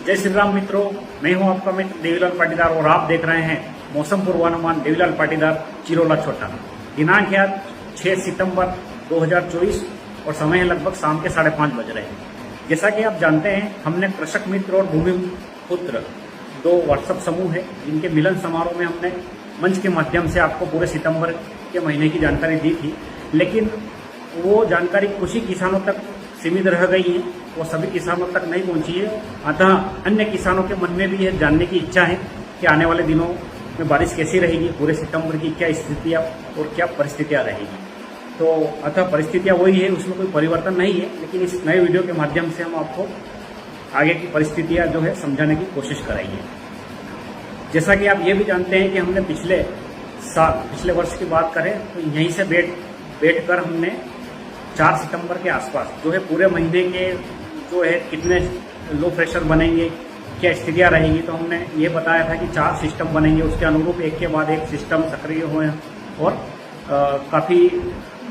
जय श्री राम मित्रों, मैं हूं आपका मित्र देवीलाल पाटीदार और आप देख रहे हैं मौसम पूर्वानुमान देवीलाल पाटीदार चिरोला छोटा। दिनांक है 6 सितंबर 2024 और समय है लगभग शाम के 5:30 बज रहे हैं। जैसा कि आप जानते हैं, हमने कृषक मित्र और भूमि पुत्र 2 व्हाट्सएप समूह है, जिनके मिलन समारोह में हमने मंच के माध्यम से आपको पूरे सितंबर के महीने की जानकारी दी थी, लेकिन वो जानकारी कुछ ही किसानों तक सीमित रह गई है, वो सभी किसानों तक नहीं पहुंची है। अतः अन्य किसानों के मन में भी यह जानने की इच्छा है कि आने वाले दिनों में बारिश कैसी रहेगी, पूरे सितंबर की क्या स्थितियाँ और क्या परिस्थितियाँ रहेगी। तो अतः परिस्थितियाँ वही है, उसमें कोई परिवर्तन नहीं है, लेकिन इस नए वीडियो के माध्यम से हम आपको आगे की परिस्थितियाँ जो है समझाने की कोशिश कराएंगे। जैसा कि आप ये भी जानते हैं कि हमने पिछले वर्ष की बात करें तो यहीं से बैठ कर हमने 4 सितंबर के आसपास जो है पूरे महीने के जो है कितने लो प्रेशर बनेंगे, क्या स्थितियाँ रहेंगी, तो हमने ये बताया था कि 4 सिस्टम बनेंगे। उसके अनुरूप एक के बाद एक सिस्टम सक्रिय हुए और काफ़ी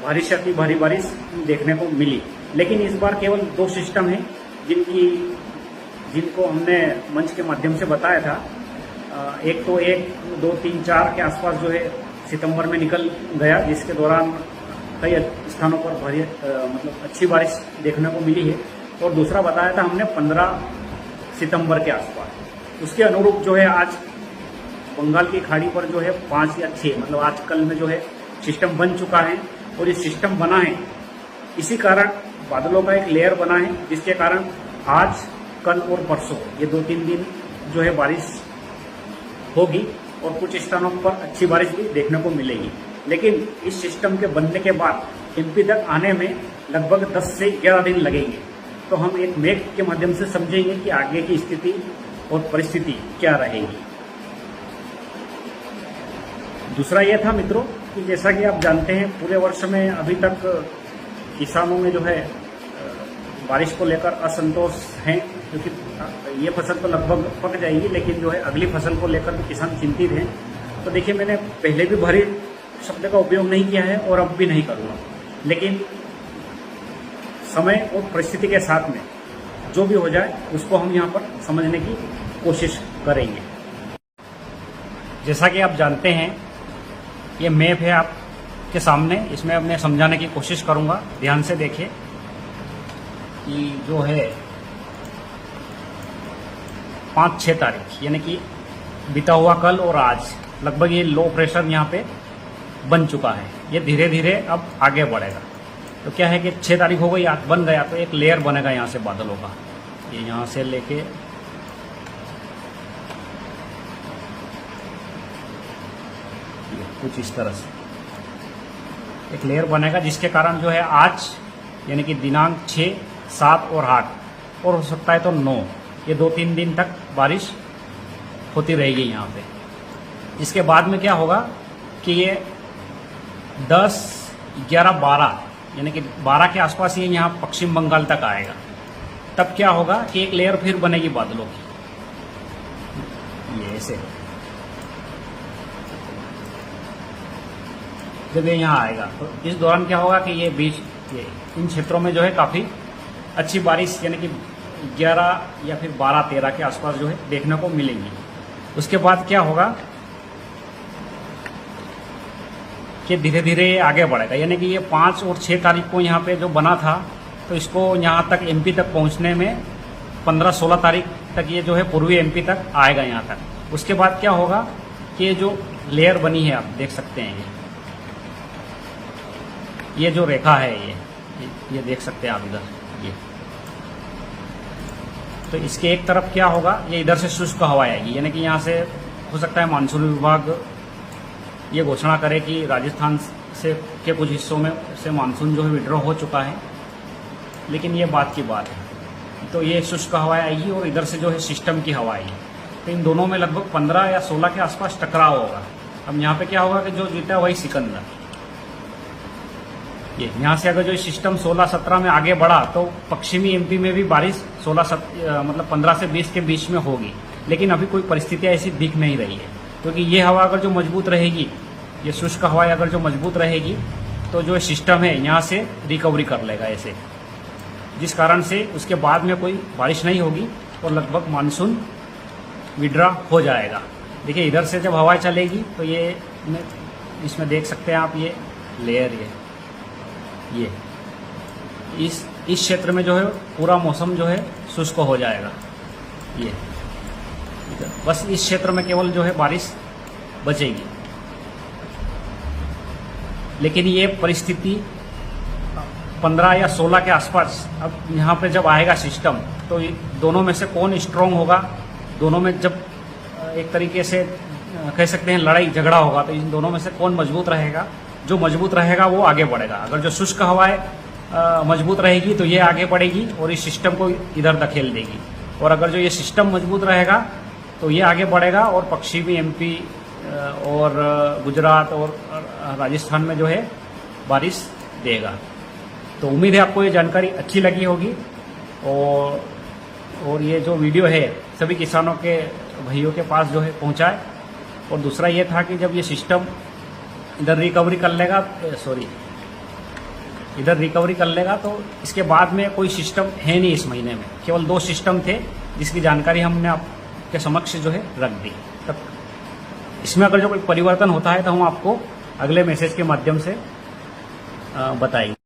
भारी से अति भारी बारिश देखने को मिली। लेकिन इस बार केवल 2 सिस्टम हैं जिनको हमने मंच के माध्यम से बताया था। एक तो 1, 2, 3, 4 के आसपास जो है सितंबर में निकल गया, जिसके दौरान कई स्थानों पर भारी अच्छी बारिश देखने को मिली है। और दूसरा बताया था हमने 15 सितंबर के आसपास। उसके अनुरूप जो है आज बंगाल की खाड़ी पर जो है 5 या 6 आज कल में जो है सिस्टम बन चुका है। और ये सिस्टम बना है, इसी कारण बादलों का एक लेयर बना है, जिसके कारण आज, कल और परसों ये 2-3 दिन जो है बारिश होगी और कुछ स्थानों पर अच्छी बारिश भी देखने को मिलेगी। लेकिन इस सिस्टम के बनने के बाद एमपी तक आने में लगभग 10 से 11 दिन लगेंगे। तो हम एक मैप के माध्यम से समझेंगे कि आगे की स्थिति और परिस्थिति क्या रहेगी। दूसरा ये था मित्रों कि जैसा कि आप जानते हैं, पूरे वर्ष में अभी तक किसानों में जो है बारिश को लेकर असंतोष है, क्योंकि ये फसल तो लगभग पक जाएगी, लेकिन जो है अगली फसल को लेकर तो किसान चिंतित हैं। तो देखिए, मैंने पहले भी भारी शब्द का उपयोग नहीं किया है और अब भी नहीं करूँगा, लेकिन समय और परिस्थिति के साथ में जो भी हो जाए उसको हम यहाँ पर समझने की कोशिश करेंगे। जैसा कि आप जानते हैं, ये मैप है आपके सामने, इसमें मैं समझाने की कोशिश करूँगा। ध्यान से देखिए कि जो है 5-6 तारीख यानी कि बीता हुआ कल और आज लगभग ये लो प्रेशर यहाँ पे बन चुका है। ये धीरे धीरे अब आगे बढ़ेगा। तो क्या है कि 6 तारीख हो गई, आज बन गया, तो एक लेयर बनेगा यहाँ से बादलों का। ये यहाँ से लेके कुछ इस तरह से एक लेयर बनेगा, जिसके कारण जो है आज यानी कि दिनांक 6, 7 और 8 और हो सकता है तो 9, ये 2-3 दिन तक बारिश होती रहेगी यहाँ पे। इसके बाद में क्या होगा कि ये 10, 11, 12 यानी कि 12 के आसपास ये यहाँ पश्चिम बंगाल तक आएगा। तब क्या होगा कि एक लेयर फिर बनेगी बादलों की, ये ऐसे जब ये यहाँ आएगा तो इस दौरान क्या होगा कि ये इन क्षेत्रों में जो है काफ़ी अच्छी बारिश यानी कि 11 या फिर 12, 13 के आसपास जो है देखने को मिलेंगी। उसके बाद क्या होगा कि धीरे धीरे आगे बढ़ेगा, यानी कि ये 5 और 6 तारीख को यहाँ पे जो बना था, तो इसको यहाँ तक एमपी तक पहुँचने में 15-16 तारीख तक ये जो है पूर्वी एमपी तक आएगा यहाँ तक। उसके बाद क्या होगा कि ये जो लेयर बनी है, आप देख सकते हैं, ये जो रेखा है ये देख सकते हैं आप इधर, ये तो इसके एक तरफ क्या होगा, ये इधर से शुष्क हवा आएगी, यानी कि यहाँ से हो सकता है मानसून विभाग ये घोषणा करे कि राजस्थान से के कुछ हिस्सों में से मानसून जो है विड्रॉ हो चुका है, लेकिन ये बात की बात है। तो ये शुष्क हवाएं आएगी और इधर से जो है सिस्टम की हवा आएगी, तो इन दोनों में लगभग 15 या 16 के आसपास टकराव होगा। अब यहाँ पे क्या होगा कि जो जीता वही सिकंदर। ये यहाँ से अगर जो सिस्टम 16-17 में आगे बढ़ा तो पश्चिमी एमपी में भी बारिश 15 से 20 के बीच में होगी, लेकिन अभी कोई परिस्थितियाँ ऐसी दिख नहीं रही है, क्योंकि ये हवा अगर जो मजबूत रहेगी, ये शुष्क हवा अगर जो मजबूत रहेगी, तो जो सिस्टम है यहाँ से रिकवरी कर लेगा ऐसे, जिस कारण से उसके बाद में कोई बारिश नहीं होगी और लगभग मानसून विड्रा हो जाएगा। देखिए इधर से जब हवा चलेगी तो ये इसमें देख सकते हैं आप, ये लेयर ये इस क्षेत्र में जो है पूरा मौसम जो है शुष्क हो जाएगा। ये बस इस क्षेत्र में केवल जो है बारिश बचेगी। लेकिन ये परिस्थिति 15 या 16 के आसपास, अब यहाँ पे जब आएगा सिस्टम तो दोनों में से कौन स्ट्रांग होगा, दोनों में जब एक तरीके से कह सकते हैं लड़ाई झगड़ा होगा, तो इन दोनों में से कौन मजबूत रहेगा, जो मजबूत रहेगा वो आगे बढ़ेगा। अगर जो शुष्क हवाएं मजबूत रहेगी तो ये आगे बढ़ेगी और इस सिस्टम को इधर धकेल देगी, और अगर जो ये सिस्टम मजबूत रहेगा तो ये आगे बढ़ेगा और पश्चिमी एमपी और गुजरात और राजस्थान में जो है बारिश देगा। तो उम्मीद है आपको ये जानकारी अच्छी लगी होगी, और ये जो वीडियो है सभी किसानों के भाइयों के पास जो है पहुंचाए। और दूसरा ये था कि जब ये सिस्टम इधर रिकवरी कर लेगा, इधर रिकवरी कर लेगा तो इसके बाद में कोई सिस्टम है नहीं इस महीने में, केवल 2 सिस्टम थे जिसकी जानकारी हमने आपके समक्ष जो है रख दी। तब इसमें अगर जो कोई परिवर्तन होता है तो हम आपको अगले मैसेज के माध्यम से बताएंगे।